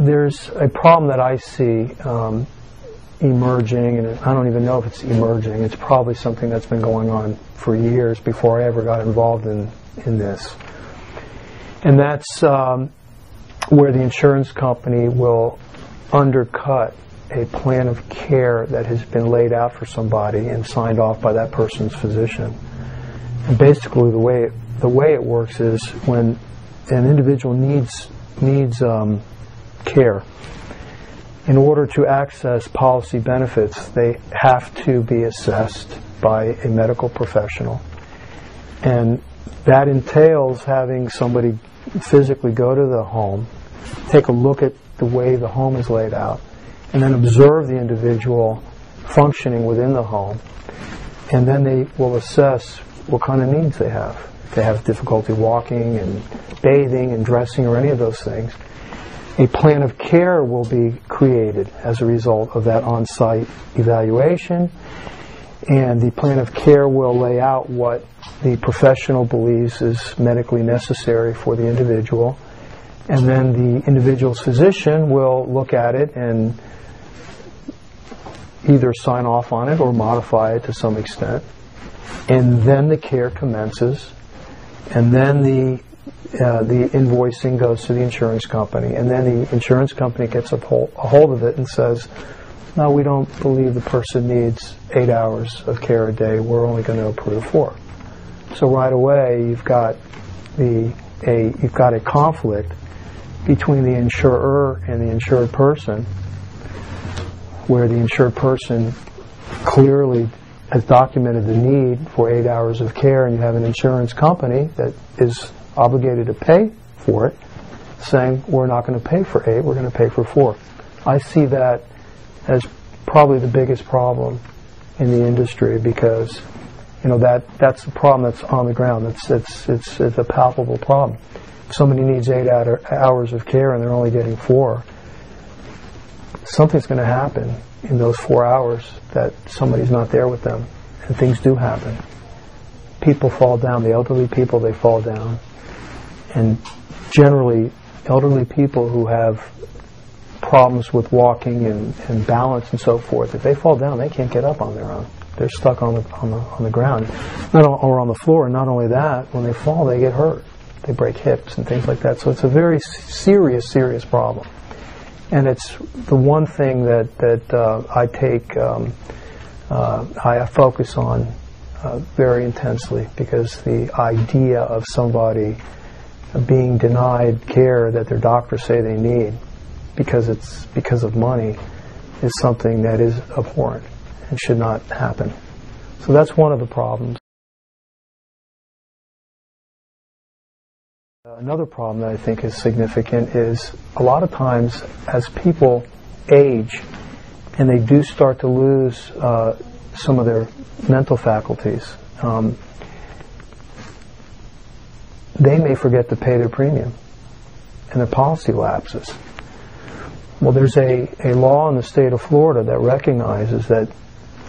there's a problem that I see emerging, and I don't even know if it's emerging. It's probably something that's been going on for years before I ever got involved in this. And that's where the insurance company will undercut a plan of care that has been laid out for somebody and signed off by that person's physician. And basically, the way it works is when an individual needs care, in order to access policy benefits, they have to be assessed by a medical professional, and that entails having somebody physically go to the home, take a look at the way the home is laid out, and then observe the individual functioning within the home, and then they will assess what kind of needs they have. If they have difficulty walking and bathing and dressing or any of those things, a plan of care will be created as a result of that on-site evaluation, and the plan of care will lay out what the professional believes is medically necessary for the individual, and then the individual's physician will look at it and either sign off on it or modify it to some extent, and then the care commences, and then the invoicing goes to the insurance company, and then the insurance company gets a hold of it and says, no, we don't believe the person needs 8 hours of care a day, we're only going to approve 4. So right away you've got a conflict between the insurer and the insured person, where the insured person clearly has documented the need for 8 hours of care, and you have an insurance company that is obligated to pay for it, saying we're not going to pay for 8, we're going to pay for 4. I see that as probably the biggest problem in the industry, because that's the problem that's on the ground. It's a palpable problem. If somebody needs 8 hours of care and they're only getting 4, something's going to happen in those 4 hours that somebody's not there with them, and things do happen. People fall down. The elderly people, they fall down. And generally, elderly people who have problems with walking and balance and so forth, if they fall down, they can't get up on their own. They're stuck on the ground, or on the floor. And not only that, when they fall, they get hurt. They break hips and things like that. So it's a very serious problem. And it's the one thing that I focus on very intensely, because the idea of somebody being denied care that their doctors say they need because of money is something that is abhorrent and should not happen. So that's one of the problems. Another problem that I think is significant is a lot of times as people age and they do start to lose some of their mental faculties, they may forget to pay their premium and their policy lapses. Well, there's a law in the state of Florida that recognizes that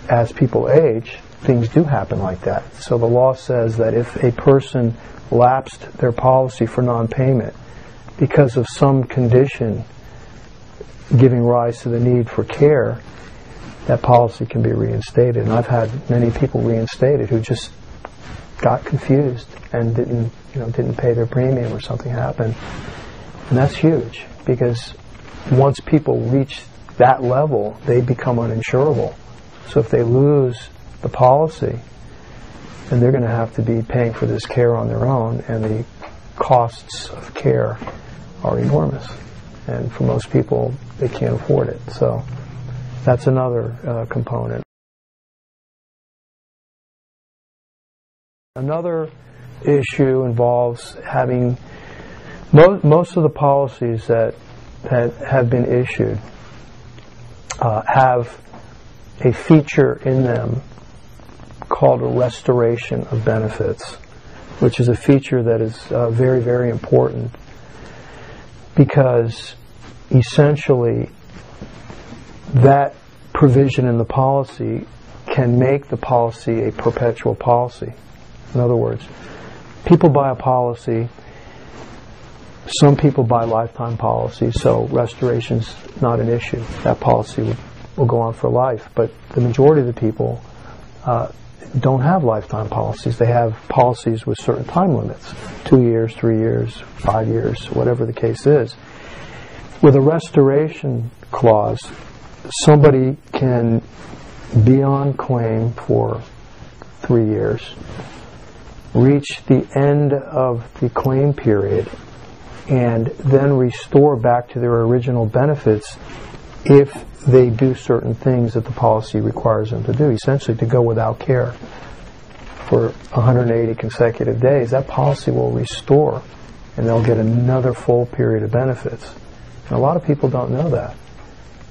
as people age, things do happen like that. So the law says that if a person lapsed their policy for non-payment because of some condition giving rise to the need for care, that policy can be reinstated. And I've had many people reinstated who just got confused and didn't pay their premium, or something happened. And that's huge, because once people reach that level, they become uninsurable. So if they lose the policy, then they're going to have to be paying for this care on their own, and the costs of care are enormous. And for most people, they can't afford it. So that's another component. Another issue involves having most of the policies that have been issued have a feature in them called a restoration of benefits, which is a feature that is very, very important, because essentially that provision in the policy can make the policy a perpetual policy. In other words, people buy a policy, Some people buy lifetime policies, so restoration's not an issue. That policy will go on for life. But the majority of the people don't have lifetime policies. They have policies with certain time limits, 2 years, 3 years, 5 years, whatever the case is. With a restoration clause, somebody can be on claim for 3 years, reach the end of the claim period, and then restore back to their original benefits if they do certain things that the policy requires them to do, essentially to go without care for 180 consecutive days. That policy will restore, and they'll get another full period of benefits. And a lot of people don't know that.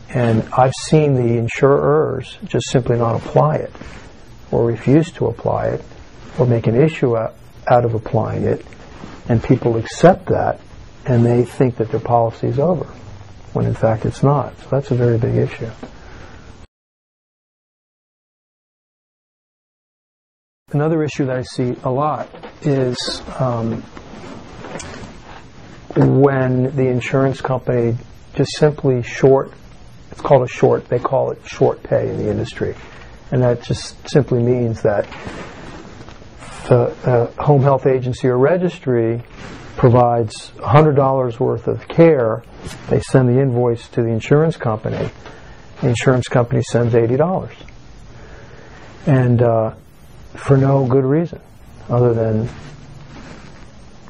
And I've seen the insurers just simply not apply it, or refuse to apply it, or make an issue out of applying it, and people accept that, and they think that their policy is over, when in fact it's not. So that's a very big issue. Another issue that I see a lot is when the insurance company just simply short, it's called a short, they call it short pay in the industry. And that just simply means that the home health agency or registry provides $100 worth of care. They send the invoice to the insurance company. The insurance company sends $80. And for no good reason other than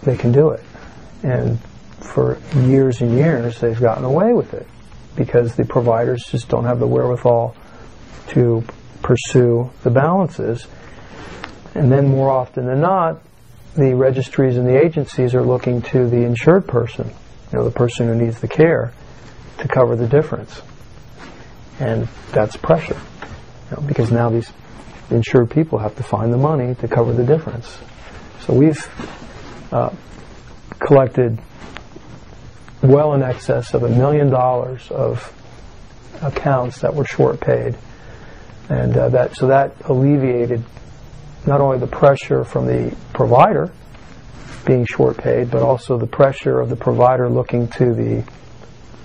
they can do it. And for years and years they've gotten away with it because the providers just don't have the wherewithal to pursue the balances. And then more often than not, the registries and the agencies are looking to the insured person, the person who needs the care, to cover the difference. And that's pressure, because now these insured people have to find the money to cover the difference. So we've collected well in excess of $1 million of accounts that were short paid, and that alleviated not only the pressure from the provider being short paid, but also the pressure of the provider looking to the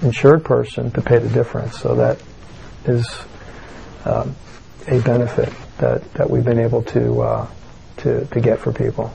insured person to pay the difference. So that is a benefit that we've been able to get for people.